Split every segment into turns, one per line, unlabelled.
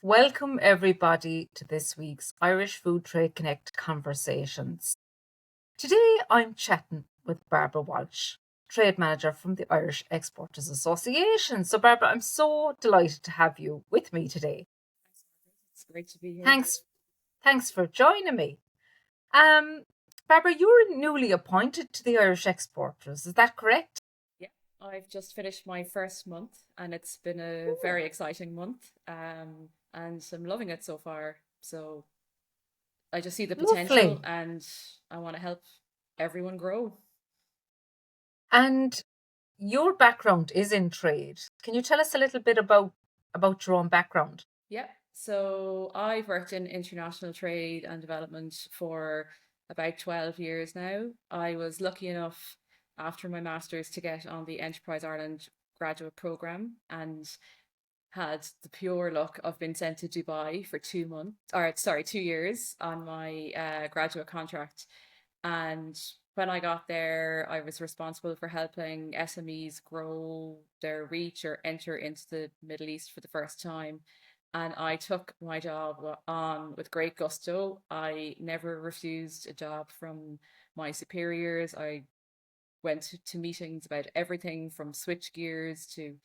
Welcome, everybody, to this week's Irish Food Trade Connect conversations. Today, I'm chatting with Barbara Walsh, Trade Manager from the Irish Exporters Association. So, Barbara, I'm so delighted to have you with me today.
It's great to be here.
Thanks, thanks for joining me. Um, Barbara, you were newly appointed to the Irish Exporters. Is that correct?
Yeah, I've just finished my first month and it's been a very exciting month. And I'm loving it so far. So I just see the potential
Lovely.
and I want to help everyone grow.
And your background is in trade. Can you tell us a little bit about your own background?
Yeah. So I've worked in international trade and development for about 12 years now. I was lucky enough after my master's to get on the Enterprise Ireland graduate program and had the pure luck of being sent to Dubai for 2 months, or sorry, 2 years on my graduate contract. And when I got there, I was responsible for helping SMEs grow their reach or enter into the Middle East for the first time. And I took my job on with great gusto. I never refused a job from my superiors. I went to meetings about everything from switch gears to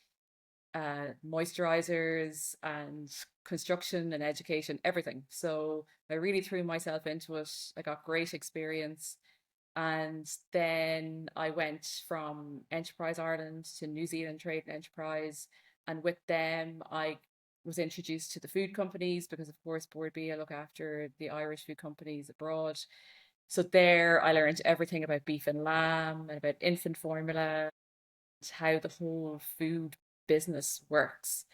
moisturizers and construction and education, everything. So I really threw myself into it. I got great experience. And then I went from Enterprise Ireland to New Zealand Trade and Enterprise. And with them, I was introduced to the food companies because, of course, Board B, I look after the Irish food companies abroad. So there, I learned everything about beef and lamb and about infant formula, how the whole food business works,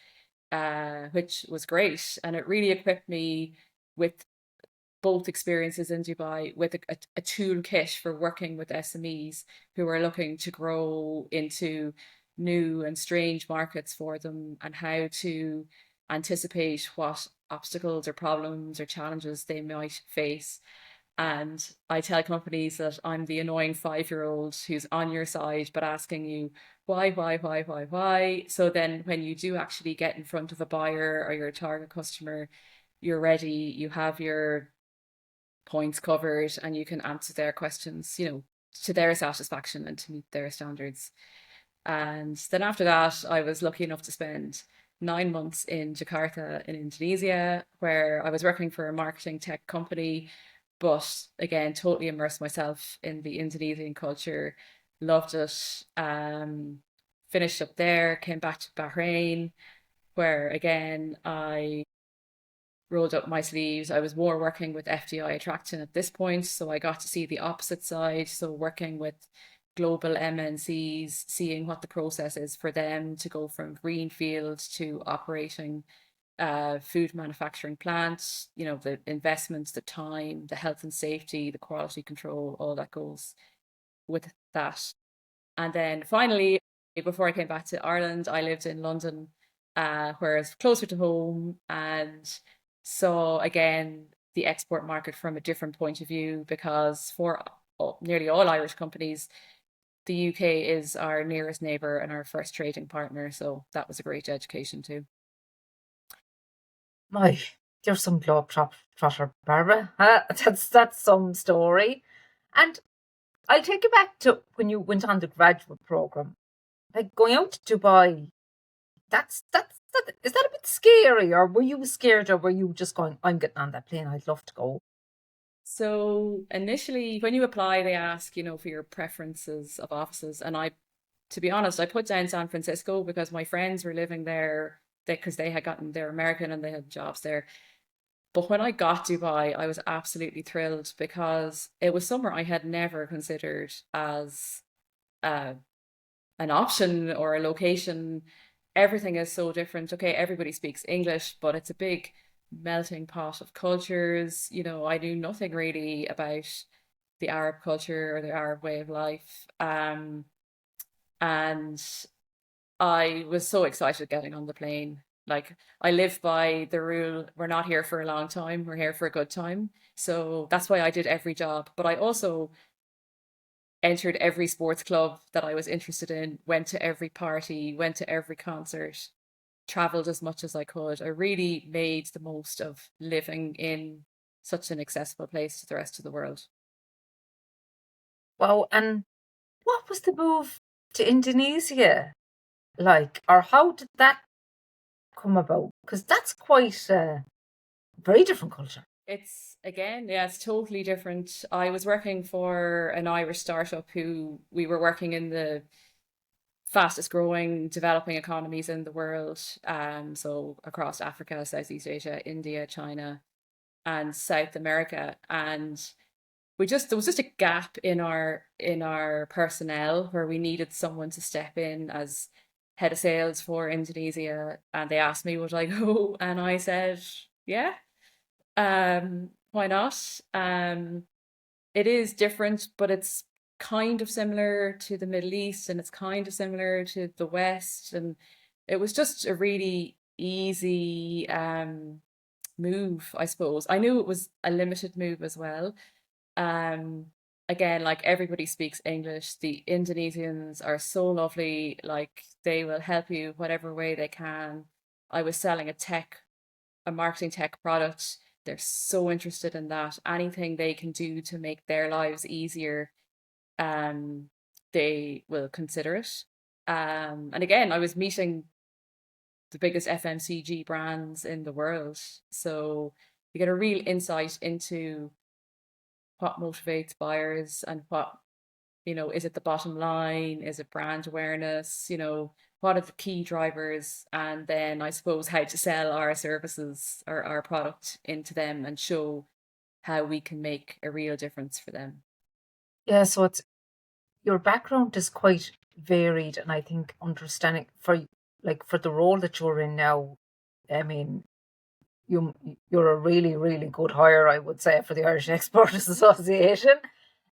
which was great. And it really equipped me with both experiences in Dubai with a toolkit for working with SMEs who are looking to grow into new and strange markets for them and how to anticipate what obstacles or problems or challenges they might face. And I tell companies that I'm the annoying 5 year old who's on your side, but asking you why. So then when you do actually get in front of a buyer or your target customer, you're ready, you have your points covered, and you can answer their questions, to their satisfaction and to meet their standards. And then after that, I was lucky enough to spend 9 months in Jakarta in Indonesia, where I was working for a marketing tech company, but again, totally immersed myself in the Indonesian culture, loved it. Finished up there, came back to Bahrain, where again, I rolled up my sleeves. I was more working with FDI attraction at this point, so I got to see the opposite side. So working with global MNCs, seeing what the process is for them to go from greenfield to operating food manufacturing plants, the investments, the time, the health and safety, the quality control, all that goes with that. And then finally, before I came back to Ireland, I lived in London, where it's closer to home and saw again the export market from a different point of view because for nearly all Irish companies, the UK is our nearest neighbour and our first trading partner. So that was a great education too.
My, you're some trotter, Barbara. That's some story. And I'll take you back to when you went on the graduate program. Like going out to Dubai, is that a bit scary, or were you scared, or were you just going, I'm getting on that plane, I'd love to go?
So initially, when you apply, they ask, for your preferences of offices. And to be honest, I put down San Francisco because my friends were living there because they had gotten, they're American and they had jobs there. But when I got Dubai, I was absolutely thrilled because it was somewhere I had never considered as uh, an option or a location. Everything is so different. Okay, everybody speaks English, but it's a big melting pot of cultures. I knew nothing really about the Arab culture or the Arab way of life. And I was so excited getting on the plane. Like, I live by the rule, we're not here for a long time, we're here for a good time. So that's why I did every job. But I also entered every sports club that I was interested in, went to every party, went to every concert. traveled as much as I could. I really made the most of living in such an accessible place to the rest of the world.
Wow. And what was the move to Indonesia like, or how did that come about? Because that's quite a very different culture.
It's again, yeah, it's totally different. I was working for an Irish startup who we were working in the fastest growing developing economies in the world. So across Africa, Southeast Asia, India, China, and South America. And we just there was just a gap in our personnel where we needed someone to step in as head of sales for Indonesia. And they asked me, would I go? And I said, yeah, why not? It is different, but it's kind of similar to the Middle East and it's kind of similar to the West. And it was just a really easy move, I suppose. I knew it was a limited move as well. Um, Again, like everybody speaks English. The Indonesians are so lovely. Like they will help you whatever way they can. I was selling a marketing tech product. They're so interested in that. Anything they can do to make their lives easier, um, they will consider it. And again, I was meeting the biggest FMCG brands in the world. So you get a real insight into what motivates buyers and is it the bottom line? Is it brand awareness? What are the key drivers? And then I suppose how to sell our services or our product into them and show how we can make a real difference for them.
Yeah, so it's your background is quite varied, and I think understanding for the role that you're in now, I mean, you you're a really really good hire, I would say, for the Irish Exporters Association.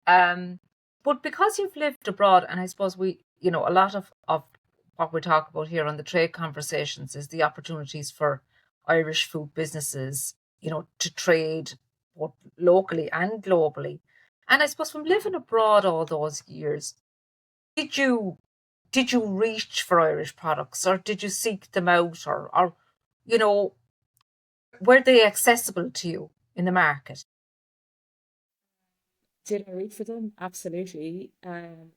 Um, but because you've lived abroad, and I suppose a lot of what we talk about here on the trade conversations is the opportunities for Irish food businesses, to trade both locally and globally. And I suppose from living abroad all those years, did you did you reach for Irish products, or did you seek them out, or you know, were they accessible to you in the market?
Did I read for them? Absolutely.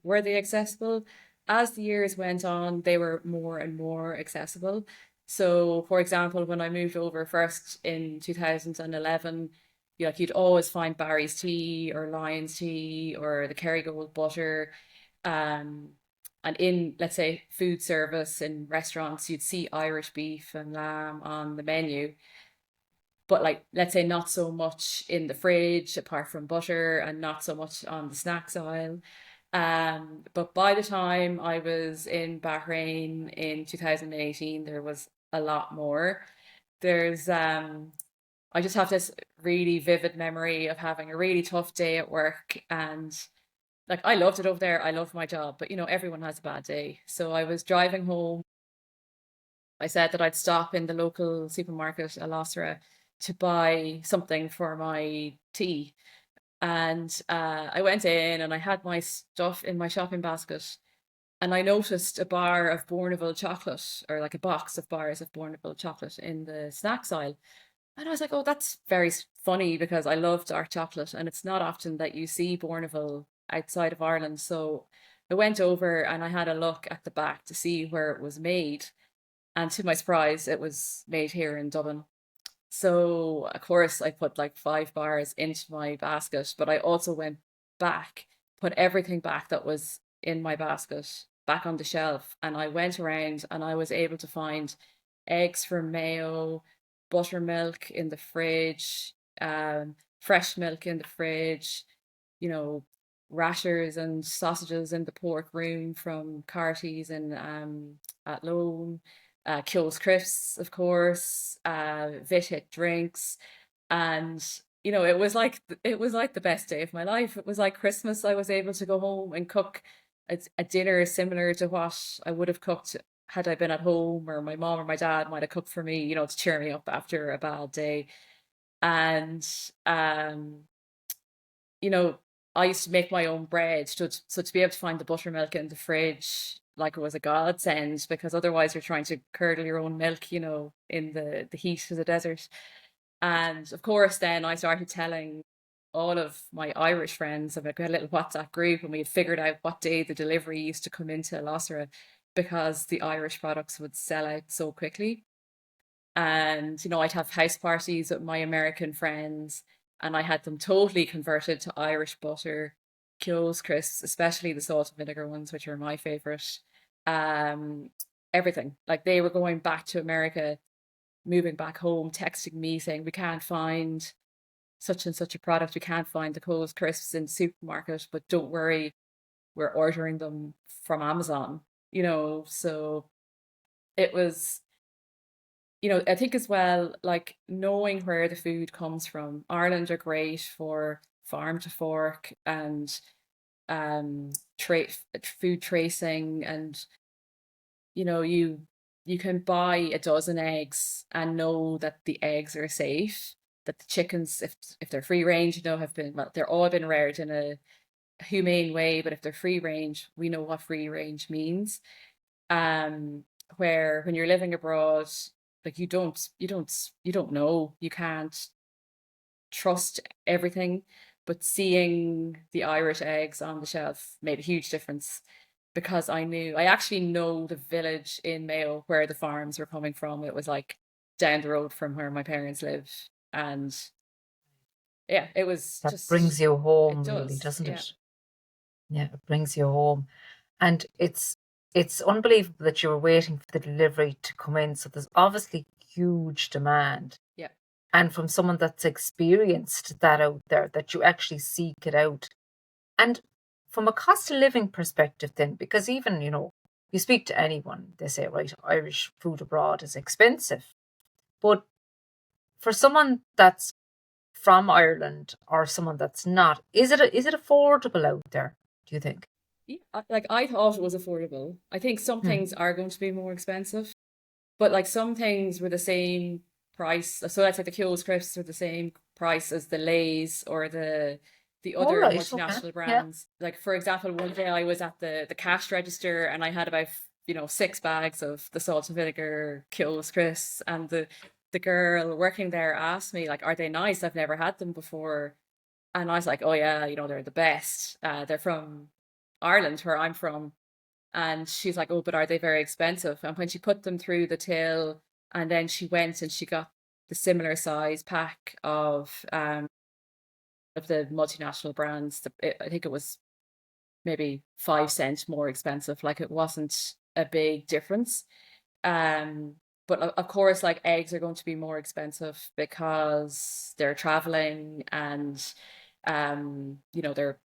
Were they accessible? As the years went on, they were more and more accessible. So, for example, when I moved over first in 2011, you'd always find Barry's tea or Lion's tea or the Kerrygold butter. Um, and in, let's say, food service in restaurants, you'd see Irish beef and lamb on the menu, but like let's say not so much in the fridge apart from butter and not so much on the snacks aisle. But by the time I was in Bahrain in 2018, there was a lot more. There's I just have this really vivid memory of having a really tough day at work, and like I loved it over there. I loved my job, but everyone has a bad day. So I was driving home. I said that I'd stop in the local supermarket, Alosra, to buy something for my tea. And I went in and I had my stuff in my shopping basket. And I noticed a bar of Bourneville chocolate, or like a box of bars of Bourneville chocolate in the snacks aisle. And I was like, oh, that's very funny because I love dark chocolate. And it's not often that you see Bourneville outside of Ireland. So I went over and I had a look at the back to see where it was made. And to my surprise, it was made here in Dublin. So, of course, I put like 5 bars into my basket, but I also went back, put everything back that was in my basket back on the shelf. And I went around and I was able to find eggs for Mayo, buttermilk in the fridge, fresh milk in the fridge, you know, rashers and sausages in the pork room from Carty's and at Lone, Kyo's Crisps, of course, Vit drinks, and it was like the best day of my life. It was like Christmas. I was able to go home and cook a dinner similar to what I would have cooked had I been at home, or my mom or my dad might have cooked for me, to cheer me up after a bad day. And um you know, I used to make my own bread. So to be able to find the buttermilk in the fridge, like it was a godsend, because otherwise you're trying to curdle your own milk, in the heat of the desert. And of course, then I started telling all of my Irish friends about, we had a little WhatsApp group, and we had figured out what day the delivery used to come into Losera, because the Irish products would sell out so quickly. And, I'd have house parties with my American friends, and I had them totally converted to Irish butter, Kyo's crisps, especially the salt and vinegar ones, which are my favorite. Um, Everything. Like, they were going back to America, moving back home, texting me saying, we can't find such and such a product. We can't find the Coles crisps in the supermarket, but don't worry, we're ordering them from Amazon, So it was, I think as well, like knowing where the food comes from. Ireland are great for farm to fork and tra food tracing, and you can buy a dozen eggs and know that the eggs are safe, that the chickens, if they're free range, have been, well, they're all been reared in a humane way, but if they're free range, we know what free range means. um where when you're living abroad, like you don't know, you can't trust everything. But seeing the Irish eggs on the shelf made a huge difference, because I actually know the village in Mayo where the farms were coming from. It was like down the road from where my parents live. And yeah, it was
That
just,
brings you
it
home, really,
does,
doesn't
yeah.
it? Yeah, it brings you home. And it's unbelievable that you were waiting for the delivery to come in. So there's obviously huge demand.
Yeah.
And from someone that's experienced that out there, that you actually seek it out. And from a cost of living perspective, then, because even, you speak to anyone, they say, right, Irish food abroad is expensive. But for someone that's from Ireland or someone that's not, is it affordable out there, do you think?
Yeah, like I thought it was affordable. I think some
Hmm.
things are going to be more expensive, but like some things were the same price. So that's like the Kyo's crisps were the same price as the Lay's or the
All
other
right, okay.
multinational
Yeah.
brands. Like for example, one day I was at the cash register, and I had about 6 bags of the salt and vinegar Kyo's crisps, and the girl working there asked me like, "Are they nice? I've never had them before." And I was like, "Oh yeah, they're the best. They're from Ireland, where I'm from." And she's like, "Oh, but are they very expensive?" And when she put them through the till, and then she went and she got the similar size pack of the multinational brands, I think it was maybe 5 cents more expensive. Like, it wasn't a big difference. Um, but of course, like, eggs are going to be more expensive because they're traveling, and they're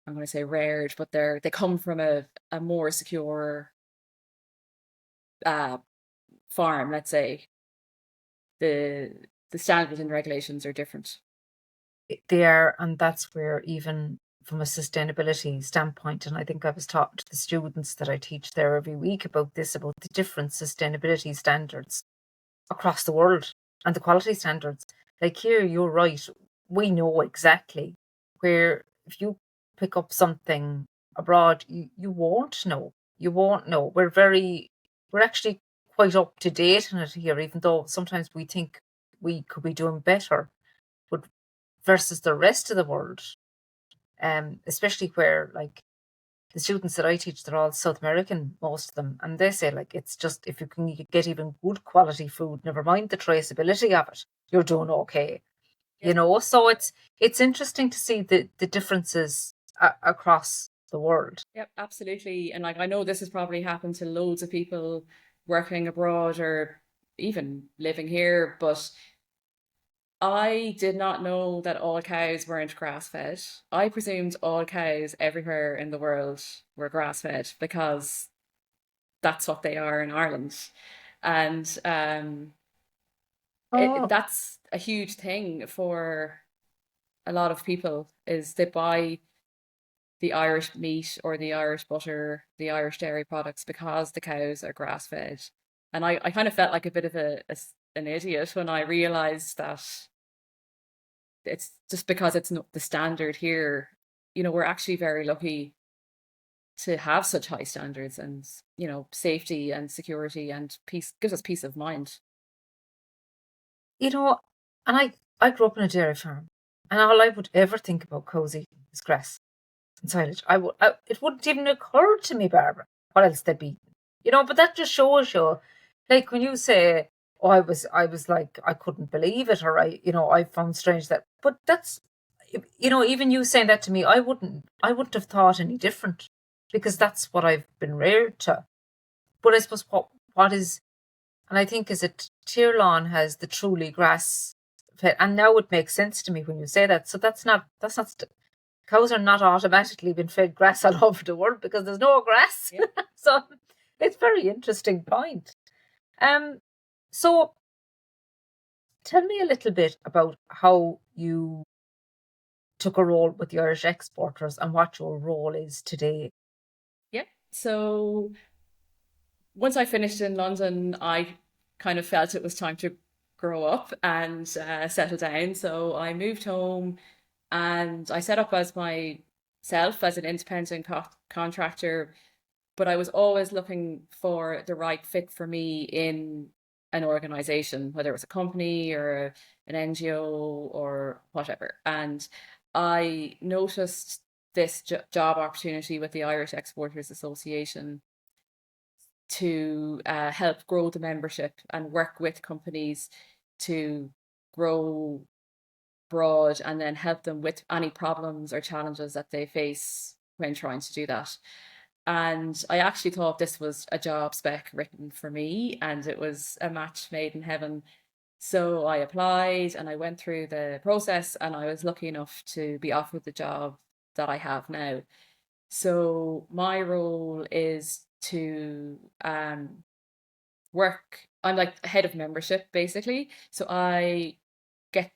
I'm going to say reared, but they come from a more secure uh, farm, let's say. The standards and regulations are different.
They are, and that's where even from a sustainability standpoint, and I think I was talking to the students that I teach there every week about this, about the different sustainability standards across the world and the quality standards. Like here, you're right. We know exactly where if you pick up something abroad, you won't know. You won't know. We're actually quite up to date on it here, even though sometimes we think we could be doing better. But versus the rest of the world, especially where like the students that I teach, they're all South American, most of them, and they say like it's just if you can get even good quality food, never mind the traceability of it, you're doing okay.
Yep.
So it's interesting to see the differences across the world.
Yep, absolutely. And like, I know this has probably happened to loads of people working abroad or even living here, but I did not know that all cows weren't grass fed. I presumed all cows everywhere in the world were grass fed because that's what they are in Ireland. And
Oh,
that's a huge thing for a lot of people, is they buy the Irish meat or the Irish butter, the Irish dairy products, because the cows are grass fed. And I kind of felt like a bit of an idiot when I realized that it's just because it's not the standard here. We're actually very lucky to have such high standards and, safety and security and peace gives us peace of mind.
You know, and I grew up in a dairy farm, and all I would ever think about cows eating is grass and silage. It wouldn't even occur to me, Barbara, what else they'd be eating. But that just shows you, like when you say, "Oh, I was like, I couldn't believe it," or I found strange that, but that's, even you saying that to me, I wouldn't have thought any different, because that's what I've been reared to. But I suppose what is, and I think, is it Tirlawn has the truly grass fed, and now it makes sense to me when you say that. So cows are not automatically been fed grass all over the world because there's no grass.
Yeah.
So it's a very interesting point. Um, so tell me a little bit about how you took a role with the Irish exporters and what your role is today.
Yeah. So once I finished in London, I kind of felt it was time to grow up and settle down. So I moved home and I set up as myself as an independent contractor, but I was always looking for the right fit for me in an organization, whether it was a company or an NGO or whatever. And I noticed this job opportunity with the Irish Exporters Association to help grow the membership and work with companies to grow broad and then help them with any problems or challenges that they face when trying to do that. And I actually thought this was a job spec written for me and it was a match made in heaven. So I applied and I went through the process and I was lucky enough to be offered the job that I have now. So my role is to work, I'm like head of membership basically. So I get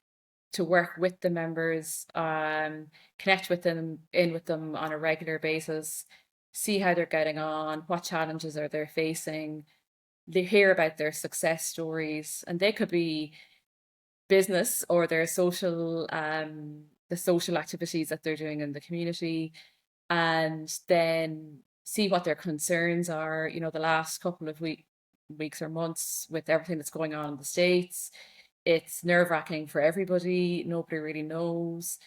to work with the members, connect with them, in with them on a regular basis, see how they're getting on, what challenges are they facing. They hear about their success stories, and they could be business or their the social activities that they're doing in the community, and then see what their concerns are. The last couple of weeks or months with everything that's going on in the States, it's nerve-wracking for everybody. Nobody really knows.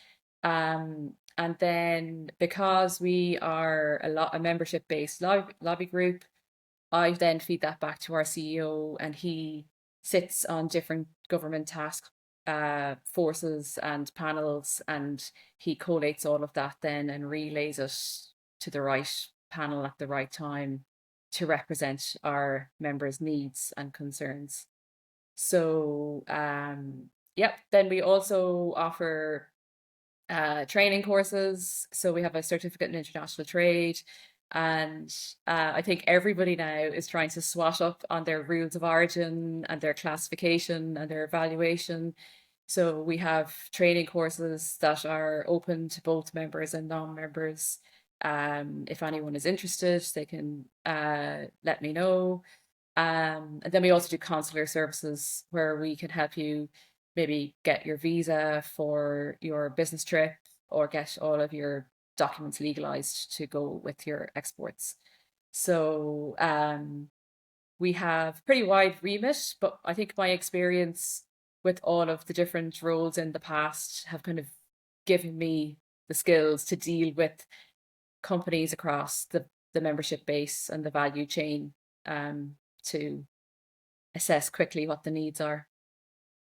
And then because we are a membership-based lobby group, I then feed that back to our CEO, and he sits on different government task forces and panels, and he collates all of that then and relays it to the right panel at the right time to represent our members' needs and concerns. So, yep. Then we also offer training courses. So we have a certificate in international trade. And I think everybody now is trying to swat up on their rules of origin and their classification and their evaluation. So we have training courses that are open to both members and non-members. If anyone is interested, they can let me know. And then we also do consular services where we can help you maybe get your visa for your business trip or get all of your documents legalized to go with your exports. So we have pretty wide remit, but I think my experience with all of the different roles in the past have kind of given me the skills to deal with companies across the membership base and the value chain, to assess quickly what the needs are.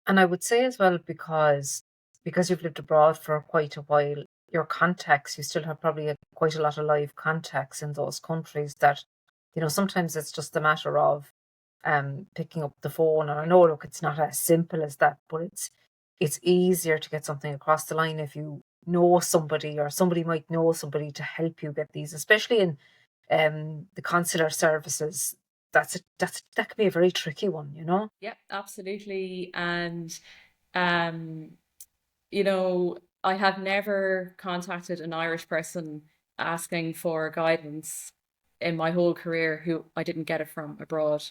And I would say as well, because you've lived abroad for quite a while, your contacts, you still have probably quite a lot of live contacts in those countries that, sometimes it's just a matter of picking up the phone. And I know, look, it's not as simple as that, but it's easier to get something across the line if you know somebody, or somebody might know somebody to help you get these, especially in the consular services. That can be a very tricky one.
Yeah, absolutely. And um, I have never contacted an Irish person asking for guidance in my whole career who I didn't get it from abroad.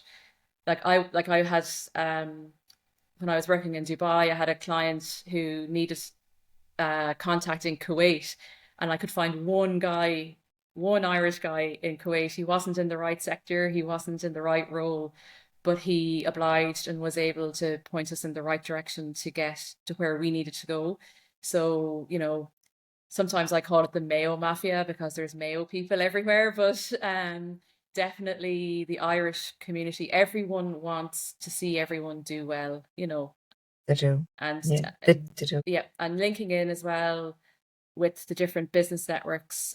Like I had when I was working in Dubai, I had a client who needed contacting Kuwait, and I could find one guy one Irish guy in Kuwait. He wasn't in the right sector, he wasn't in the right role, but he obliged and was able to point us in the right direction to get to where we needed to go. So, sometimes I call it the Mayo Mafia because there's Mayo people everywhere, but definitely the Irish community, everyone wants to see everyone do well,
They do.
and
Yeah, they do.
yeah, and linking in as well with the different business networks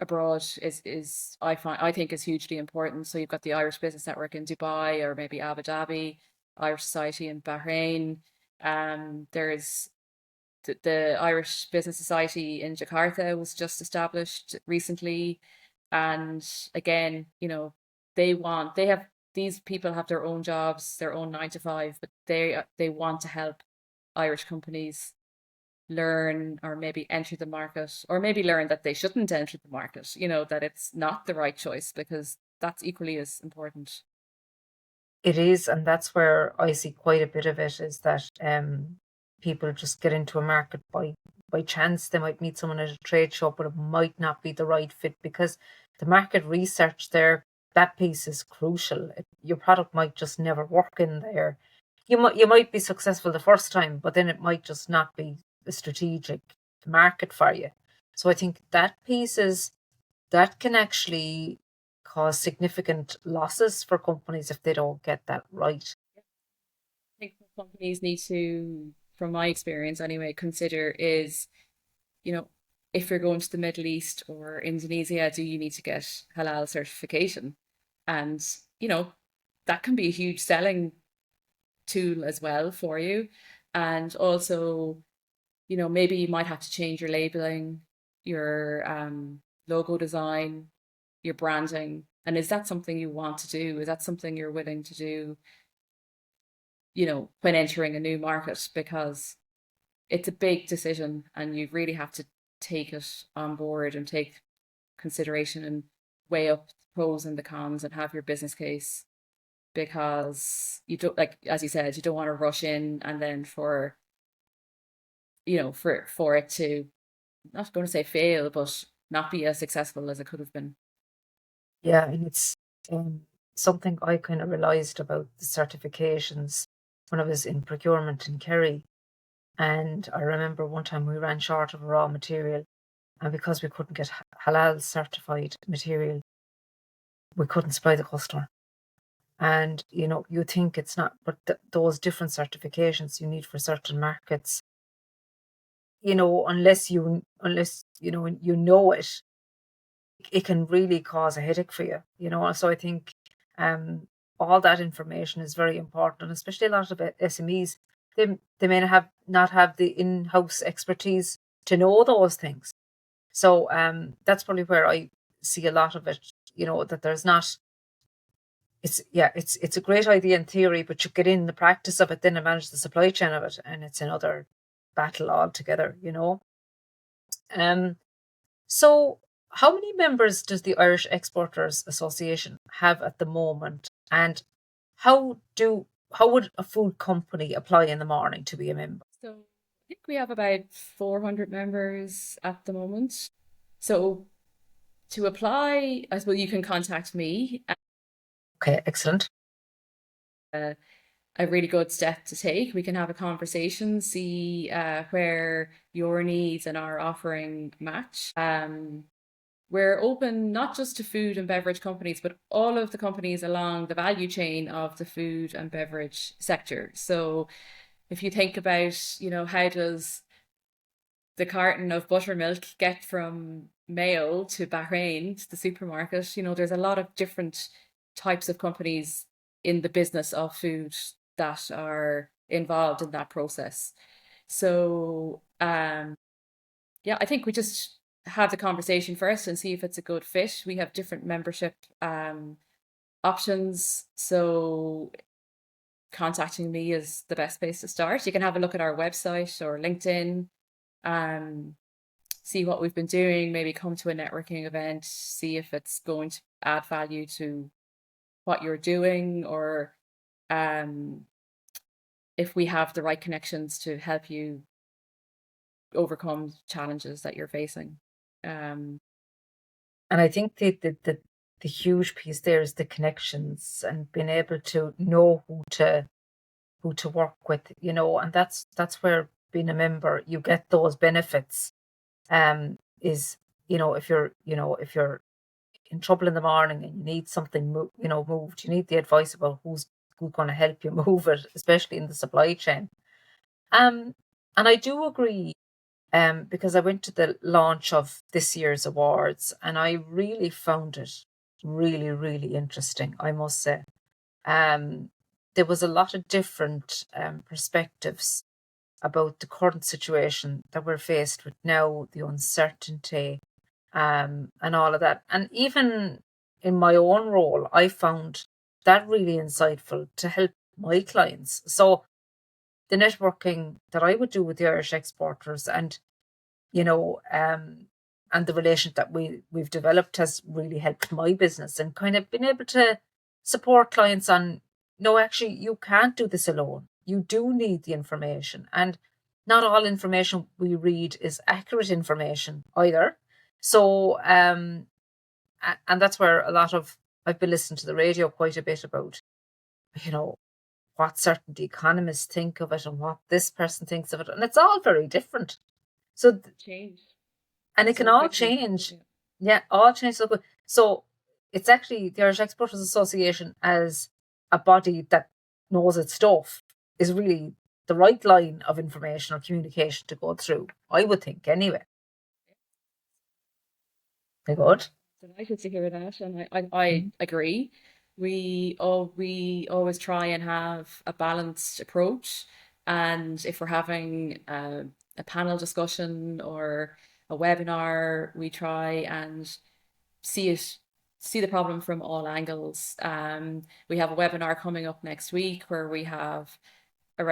abroad is I think is hugely important. So you've got the Irish Business Network in Dubai or maybe Abu Dhabi, Irish Society in Bahrain. There's the Irish Business Society in Jakarta was just established recently. And again, they have these people have their own jobs, their own 9 to 5, but they want to help Irish companies learn or maybe enter the market or maybe learn that they shouldn't enter the market, that it's not the right choice because that's equally as important.
It is, and that's where I see quite a bit of it is that people just get into a market by chance. They might meet someone at a trade show, but it might not be the right fit because the market research there, that piece is crucial. Your product might just never work in there. You might be successful the first time, but then it might just not be a strategic market for you. So I think that can actually cause significant losses for companies if they don't get that right.
I think what companies need to, from my experience anyway, consider is, you know, if you're going to the Middle East or Indonesia, do you need to get halal certification? And, you know, that can be a huge selling tool as well for you. And also, maybe you might have to change your labeling, your logo design, your branding. And is that something you want to do? Is that something you're willing to do, when entering a new market? Because it's a big decision and you really have to take it on board and take consideration and weigh up the pros and the cons and have your business case because you don't, like as you said, you don't want to rush in and then for it to, not going to say fail, but not be as successful as it could have been.
Yeah, and it's um, something I kind of realized about the certifications when I was in procurement in Kerry. And I remember one time we ran short of raw material, and because we couldn't get halal certified material, we couldn't supply the customer. And you think it's not, but those different certifications you need for certain markets, unless it can really cause a headache for you. So I think um, all that information is very important, especially a lot of SMEs. They may not have the in-house expertise to know those things. So that's probably where I see a lot of it. That there's not. It's a great idea in theory, but you get in the practice of it, then and manage the supply chain of it, and it's another battle altogether. Um, so, how many members does the Irish Exporters Association have at the moment? And how would a food company apply in the morning to be a member?
So I think we have about 400 members at the moment. So to apply, I suppose you can contact me.
Okay, excellent.
Uh, a really good step to take. We can have a conversation, see where your needs and our offering match. We're open not just to food and beverage companies, but all of the companies along the value chain of the food and beverage sector. So if you think about, how does the carton of buttermilk get from Mayo to Bahrain to the supermarket, there's a lot of different types of companies in the business of food that are involved in that process. So, yeah, I think we just have the conversation first and see if it's a good fit. We have different membership options. So contacting me is the best place to start. You can have a look at our website or LinkedIn, um, see what we've been doing, maybe come to a networking event, see if it's going to add value to what you're doing, or um, if we have the right connections to help you overcome challenges that you're facing. Um,
And I think the huge piece there is the connections and being able to know who to work with, and that's where being a member, you get those benefits. Is if you're in trouble in the morning and you need something moved, you need the advice about who's going to help you move it, especially in the supply chain. Um, and I do agree, because I went to the launch of this year's awards and I really found it really, really interesting, I must say. Um, there was a lot of different perspectives about the current situation that we're faced with now, the uncertainty, and all of that. And even in my own role, I found that really insightful to help my clients. So the networking that I would do with the Irish exporters, you know, um, and the relationship that we've developed has really helped my business and kind of been able to support clients on, no, actually, you can't do this alone. You do need the information, and not all information we read is accurate information either. So, and that's where a lot of I've been listening to the radio quite a bit about, you know, what certain economists think of it and what this person thinks of it, and it's all very different. So,
Change
and it can
so
all
quickly.
change.
Yeah.
Yeah, all change so quick. So it's actually the Irish Exporters Association, as a body that knows its stuff, is really the right line of information or communication to go through, I would think, anyway. They good.
Delighted to hear that, and I
Mm.
agree. We always try and have a balanced approach, and if we're having a panel discussion or a webinar, we try and see it see the problem from all angles. We have a webinar coming up next week where we have a,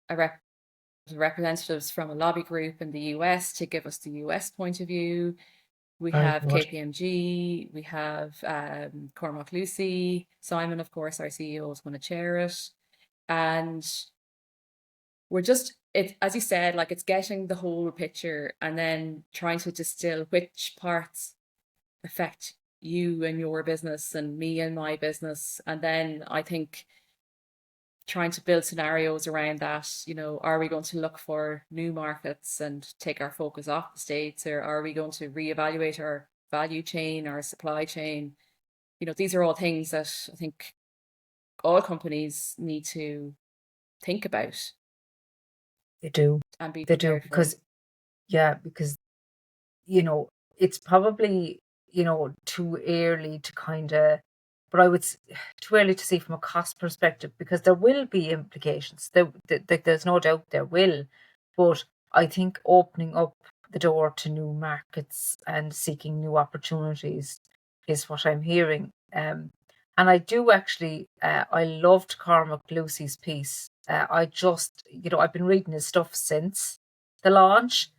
a rep representatives from a lobby group in the US to give us the US point of view. We
Very
have
good.
KPMG, we have Cormac Lucy, Simon, of course, our CEO is going to chair it. And we're just, it, as you said, like it's getting the whole picture and then trying to distill which parts affect you and your business and me and my business. And then I think trying to build scenarios around that, are we going to look for new markets and take our focus off the States, or are we going to reevaluate our value chain, our supply chain? These are all things that I think all companies need to think about
They do.
and be
They do.
prepared for.
Because, yeah, because, you know, it's probably, too early to kind of, but I would, too early to see from a cost perspective, because there will be implications. There's no doubt there will. But I think opening up the door to new markets and seeking new opportunities is what I'm hearing. And I do actually, I loved Cormac Lucy's piece. I've been reading his stuff since the launch.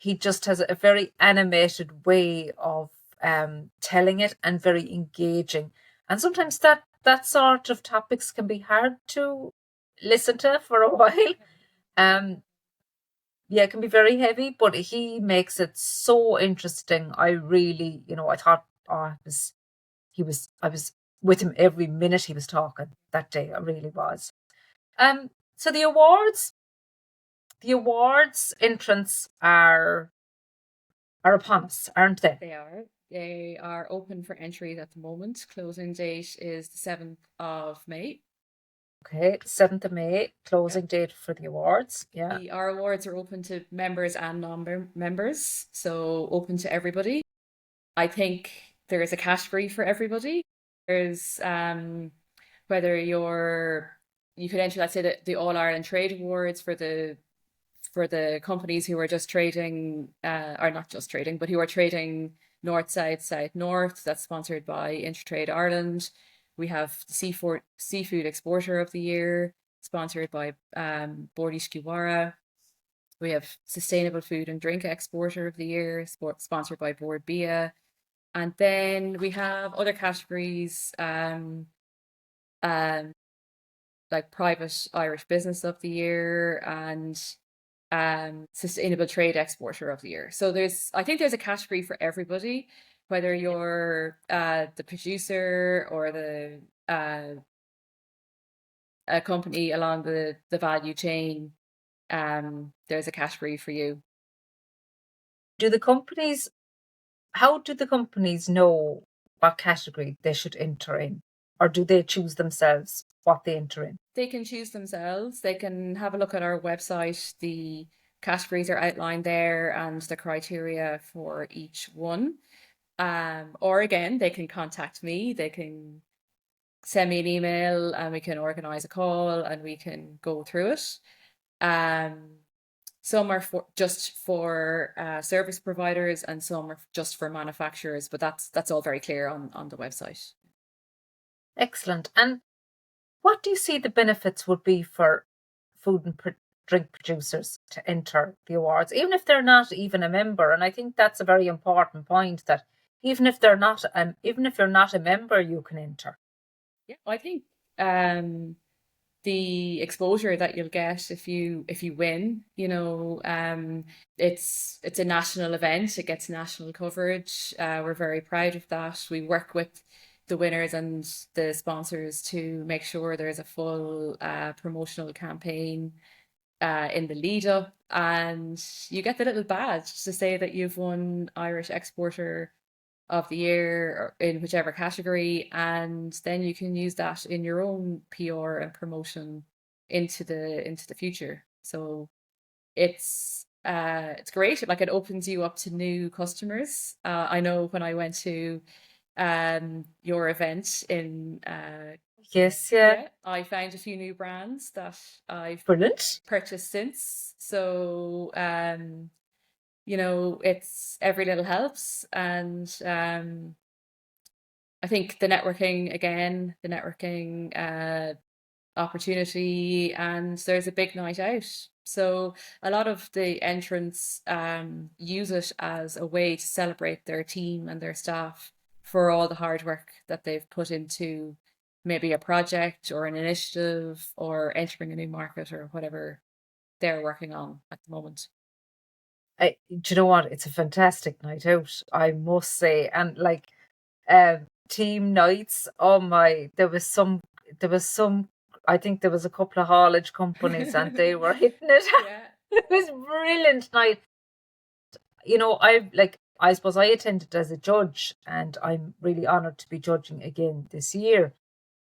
He just has a very animated way of telling it, and very engaging. And sometimes that sort of topics can be hard to listen to for a while. Um, yeah, it can be very heavy, but he makes it so interesting. I really, I thought, oh, I was with him every minute he was talking that day. I really was. So the awards entrants are upon us, aren't they?
They are open for entries at the moment. Closing date is the 7th of May.
Okay, 7th of May,
Yeah.
closing date for the awards. Yeah.
Our awards are open to members and non-members, so open to everybody. I think there is a category for everybody. There's whether you could enter, let's say, the All Ireland Trade Awards for the companies who are just trading, or not just trading, but who are trading north, south, north. That's sponsored by Intertrade Ireland. We have the Seafood Exporter of the Year, sponsored by Bordy Skiwara. We have Sustainable Food and Drink Exporter of the Year, sponsored by Board Bia. And then we have other categories, um, like Private Irish Business of the Year and Sustainable Trade Exporter of the Year. So I think there's a category for everybody, whether you're the producer or the a company along the value chain. There's a category for you.
Do the companies, how do the companies know what category they should enter in? Or do they choose themselves what they enter in?
They can choose themselves. They can have a look at our website. The categories are outlined there and the criteria for each one. Or again, they can contact me. They can send me an email and we can organize a call and we can go through it. Um, some are just for service providers and some are just for manufacturers, but that's all very clear on the website.
Excellent. And what do you see the benefits would be for food and drink producers to enter the awards, even if they're not even a member? And I think that's a very important point, that even if they're not, even if you're not a member, you can enter.
Yeah, I think the exposure that you'll get if you win, it's a national event. It gets national coverage. We're very proud of that. We work with the winners and the sponsors to make sure there's a full promotional campaign in the lead up, and you get the little badge to say that you've won Irish Exporter of the Year in whichever category, and then you can use that in your own PR and promotion into the future. So it's great. Like, it opens you up to new customers. I know when I went to your event in
Yes, yeah.
yeah, I found a few new brands that I've
Brilliant.
purchased since. So it's every little helps. And I think the networking opportunity, and there's a big night out. So a lot of the entrants use it as a way to celebrate their team and their staff for all the hard work that they've put into maybe a project or an initiative or entering a new market or whatever they're working on at the moment.
Do you know what? It's a fantastic night out, I must say. And like team nights, oh my, there was some, I think there was a couple of haulage companies and they were hitting it.
Yeah.
It was brilliant night. I suppose I attended as a judge and I'm really honored to be judging again this year.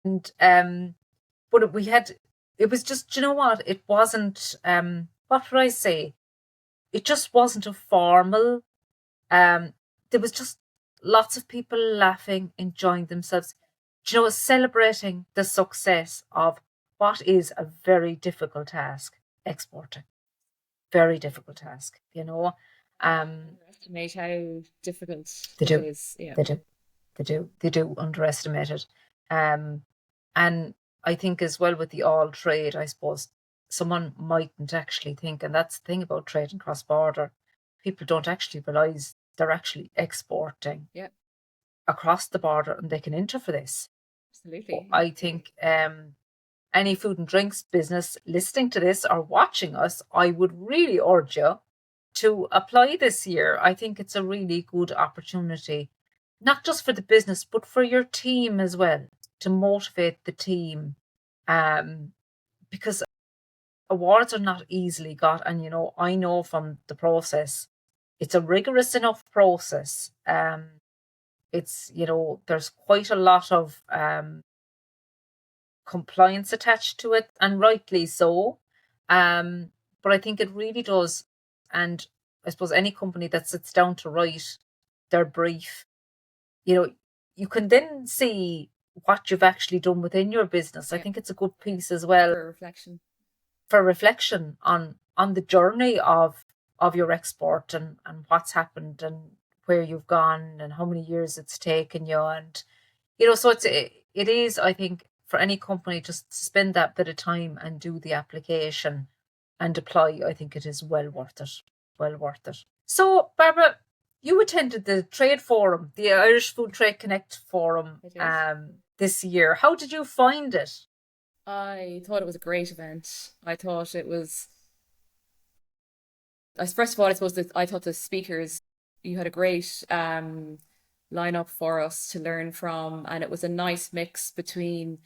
And but it was just, do you know what? It wasn't what would I say? It just wasn't a formal. There was just lots of people laughing, enjoying themselves, celebrating the success of what is a very difficult task, exporting. Very difficult task,
Underestimate how difficult
They
it
do.
is. Yeah.
They do. They do underestimate it. Um, and I think as well with the all trade, I suppose someone mightn't actually think, and that's the thing about trade and cross border, people don't actually realise they're actually exporting
Yeah.
across the border and they can enter for this.
Absolutely. Yeah.
I think any food and drinks business listening to this or watching us, I would really urge you to apply this year. I think it's a really good opportunity, not just for the business, but for your team as well, to motivate the team. Because awards are not easily got. And, I know from the process, it's a rigorous enough process. It's, there's quite a lot of compliance attached to it, and rightly so. But I think it really does. And I suppose any company that sits down to write their brief, you know, you can then see what you've actually done within your business. I
Yeah.
think it's a good piece as well
For reflection.
for reflection on the journey of your export, and what's happened and where you've gone and how many years it's taken you. And so it is, I think, for any company just to spend that bit of time and do the application and apply. I think it is well worth it. Well worth it. So, Barbara, you attended the trade forum, the Irish Food Trade Connect forum,
It is.
this year. How did you find it?
I thought it was a great event. I thought it was First of all, I suppose that I thought the speakers, you had a great lineup for us to learn from, and it was a nice mix between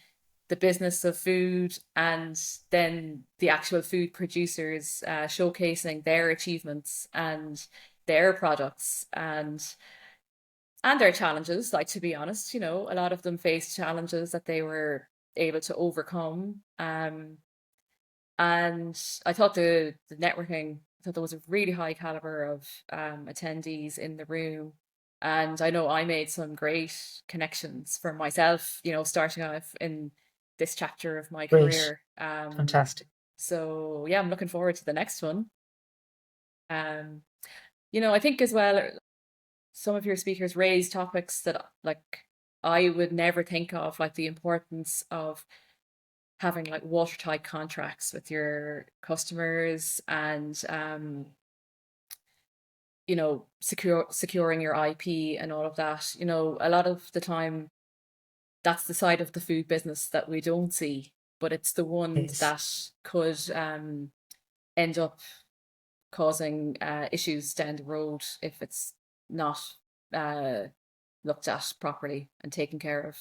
the business of food and then the actual food producers showcasing their achievements and their products and their challenges. Like, to be honest, a lot of them faced challenges that they were able to overcome. And I thought the networking, I thought there was a really high caliber of attendees in the room. And I know I made some great connections for myself, starting off in this chapter of my
Great,
career.
fantastic,
So yeah, I'm looking forward to the next one. Um, I think as well, some of your speakers raise topics that like I would never think of, like the importance of having like watertight contracts with your customers and securing your IP and all of that. A lot of the time that's the side of the food business that we don't see, but it's the one
yes.
that could end up causing issues down the road if it's not uh, looked at properly and taken care of.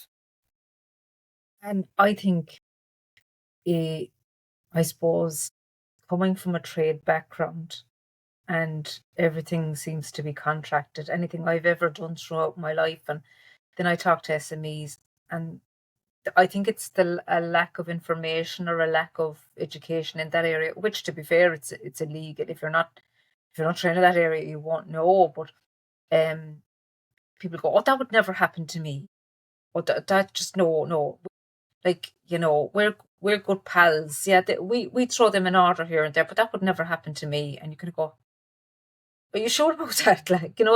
And I think, eh, I suppose, coming from a trade background and everything seems to be contracted, anything I've ever done throughout my life, and then I talk to SMEs, and I think it's a lack of information or a lack of education in that area, which, to be fair, it's illegal. If you're not trained in that area, you won't know. But um, people go, "Oh, that would never happen to me." Or that just no, no. Like, we're good pals. Yeah, we throw them an order here and there, but that would never happen to me. And you kind of go, "Are you sure about that?"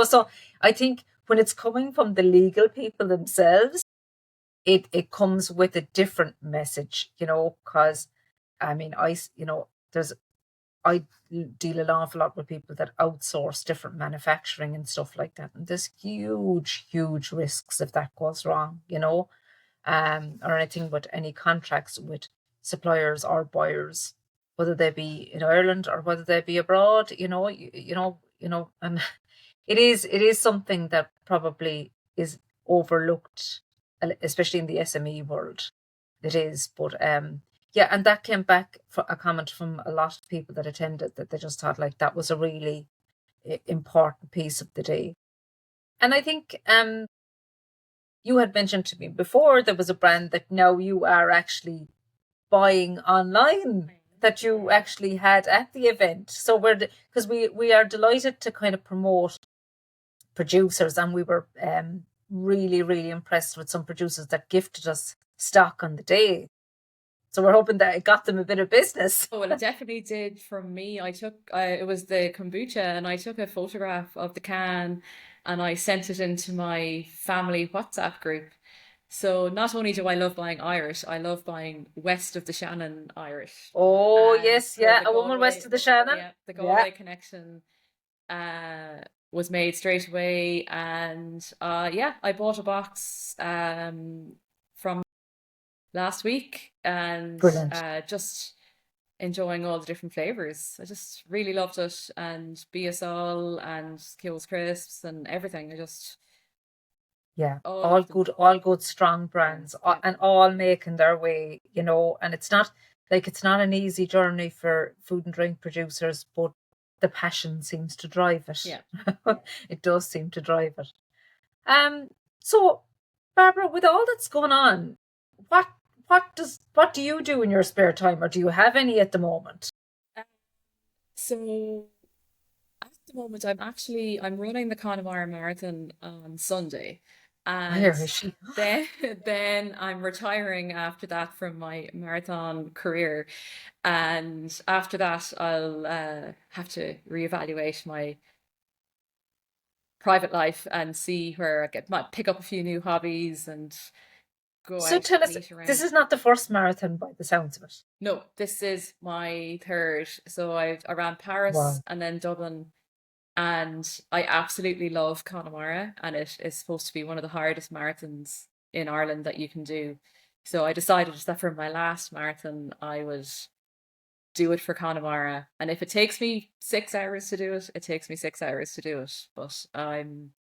So I think when it's coming from the legal people themselves, it comes with a different message, because I mean, there's I deal an awful lot with people that outsource different manufacturing and stuff like that, and there's huge, huge risks if that goes wrong, or anything with any contracts with suppliers or buyers, whether they be in Ireland or whether they be abroad, and it is something that probably is overlooked, especially in the SME world. It is, but yeah, and that came back for a comment from a lot of people that attended, that they just thought like that was a really important piece of the day. And I think you had mentioned to me before there was a brand that now you are actually buying online, that you actually had at the event. So because we are delighted to kind of promote producers, and we were really, really impressed with some producers that gifted us stock on the day. So we're hoping that it got them a bit of business.
Oh, well, it definitely did for me. It was the kombucha, and I took a photograph of the can and I sent it into my family WhatsApp group. So not only do I love buying Irish, I love buying west of the Shannon Irish.
Oh
And
yes,
so
yeah, a woman west of the Shannon.
The
Yeah,
Galway connection uh was made straight away. And yeah, I bought a box from last week and
brilliant.
just enjoying all the different flavors. I just really loved it, and BSL and Kills Crisps and everything. I just
Yeah,
all of them.
all good, strong
Yeah,
brands,
yeah,
and all making their way, and it's not an easy journey for food and drink producers, but the passion seems to drive it.
yeah.
It does seem to drive it. Um, so Barbara, with all that's going on, what what do you do in your spare time, or do you have any at the moment?
Uh, So at the moment, I'm running the Connemara Marathon on Sunday, and
Where is she?
then then I'm retiring after that from my marathon career, and after that I'll have to reevaluate my private life and see where might pick up a few new hobbies and go
So
out
tell us,
meet
this
around.
is not the first marathon by the sounds of it.
No, this is my third. So I ran Paris
Wow.
and then Dublin, and I absolutely love Connemara, and it is supposed to be one of the hardest marathons in Ireland that you can do. So I decided that for my last marathon, I would do it for Connemara. And if it takes me 6 hours to do it, it takes me 6 hours to do it. But I'm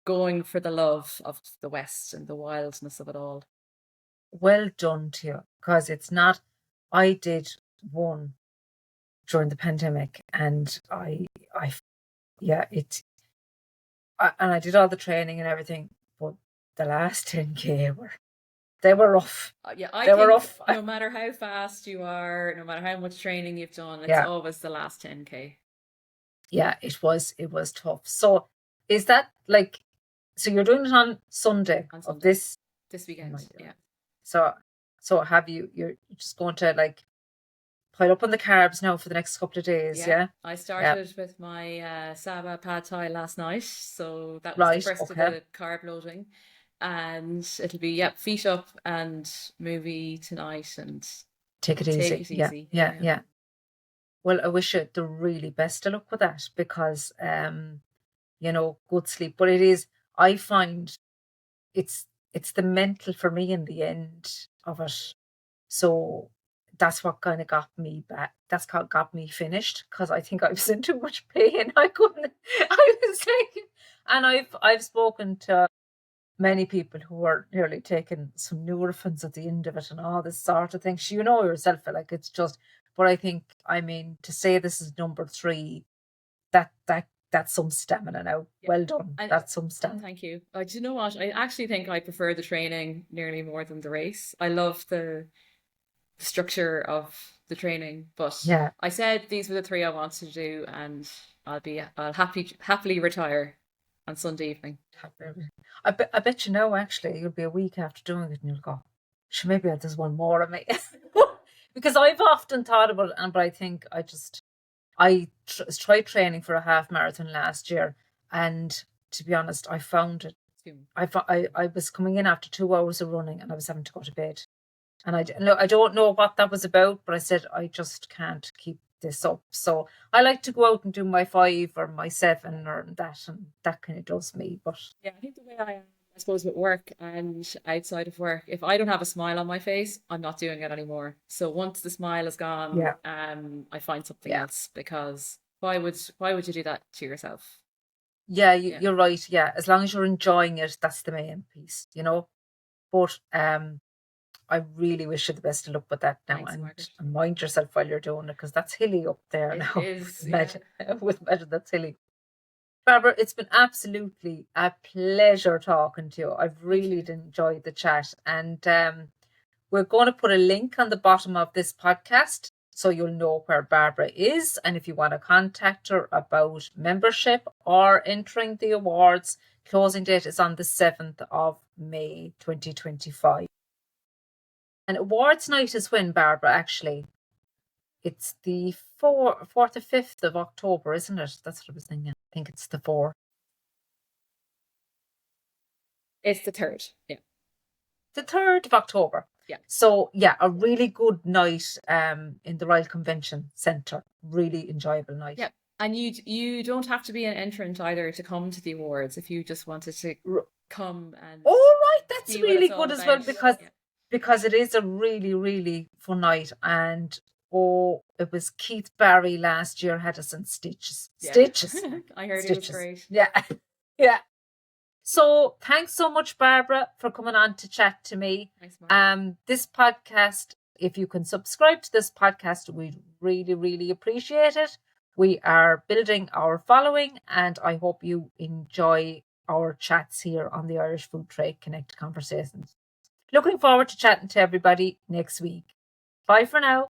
going for the love of the West and the wildness of it all.
Well done to you, because it's not. I did one during the pandemic, and yeah, and I did all the training and everything, but the last 10K they were rough.
Yeah, I
They were
think
rough.
no matter how fast you are, no matter how much training you've done, it's
Yeah,
always the last 10K.
yeah, it was tough. So is that like, so you're doing it on Sunday
On
of
Sunday,
this?
this
Oh
weekend.
my
Yeah.
God. So you're just going to like pile up on the carbs now for the next couple of days, yeah?
I
Yeah,
started with my Saba pad thai last night, so that was the
right,
first of
okay.
the carb loading, and it'll be feet up and movie tonight and
Take it
take
easy.
it
Yeah,
easy.
yeah, yeah. Well, I wish you the really best of luck with that, because good sleep. But I find it's the mental for me in the end of it. So that's what kind of got me back. That's what got me finished, because I think I was in too much pain. I couldn't. I was like, and I've spoken to many people who are nearly taking some Nurophens at the end of it and all this sort of thing. So you know yourself, like it's just. But I think, I mean, to say this is number 3, that's some stamina now.
Yeah.
Well done.
And
That's some stamina.
thank you. Do you know what? I actually think I prefer the training nearly more than the race. I love the structure of the training, but
Yeah.
I said these were the 3 I wanted to do, and I'll happily retire on Sunday evening.
I bet you know, actually, you'll be a week after doing it and you'll go, sure, maybe there's one more of me. Because I've often thought about it, but I think I tried training for a half marathon last year, and to be honest, I found it. I was coming in after 2 hours of running, and I was having to go to bed. And I don't know what that was about, but I said, I just can't keep this up. So I like to go out and do my 5 or my 7 or that, and that kind of does me. But
Yeah, I think the way I am, I suppose, with work and outside of work, if I don't have a smile on my face, I'm not doing it anymore. So once the smile is gone,
yeah,
I find something
yeah,
else, because why would you do that to yourself?
yeah,
Yeah,
you're right. Yeah, as long as you're enjoying it, that's the main piece, But I really wish you the best of luck with that now,
thanks, Margaret.
and mind yourself while you're doing it, because that's hilly up there
It
now.
is, yeah.
Imagine with measure that's hilly. Barbara, it's been absolutely a pleasure talking to you. I've
Me
really
too.
enjoyed the chat, and we're going to put a link on the bottom of this podcast so you'll know where Barbara is, and if you want to contact her about membership or entering the awards, closing date is on the 7th of May 2025. And awards night is when, Barbara, actually? It's the 4th or 5th of October, isn't it? That's what I was thinking. I think it's the 4th.
It's the 3rd. Yeah,
The 3rd of October.
yeah,
So yeah, a really good night in the Royal Convention Centre. Really enjoyable night.
yeah. And you don't have to be an entrant either to come to the awards if you just wanted to come and
Oh, right, that's
see what
really
it's all
good as well,
about. Yeah.
because it is a really, really fun night. And it was Keith Barry last year had us in stitches.
Yeah.
Stitches.
I heard it was
Stitches.
great.
Yeah. Yeah. So thanks so much, Barbara, for coming on to chat to me.
Thanks, Mark.
This podcast, if you can subscribe to this podcast, we'd really, really appreciate it. We are building our following, and I hope you enjoy our chats here on the Irish Food Trade Connect Conversations. Looking forward to chatting to everybody next week. Bye for now.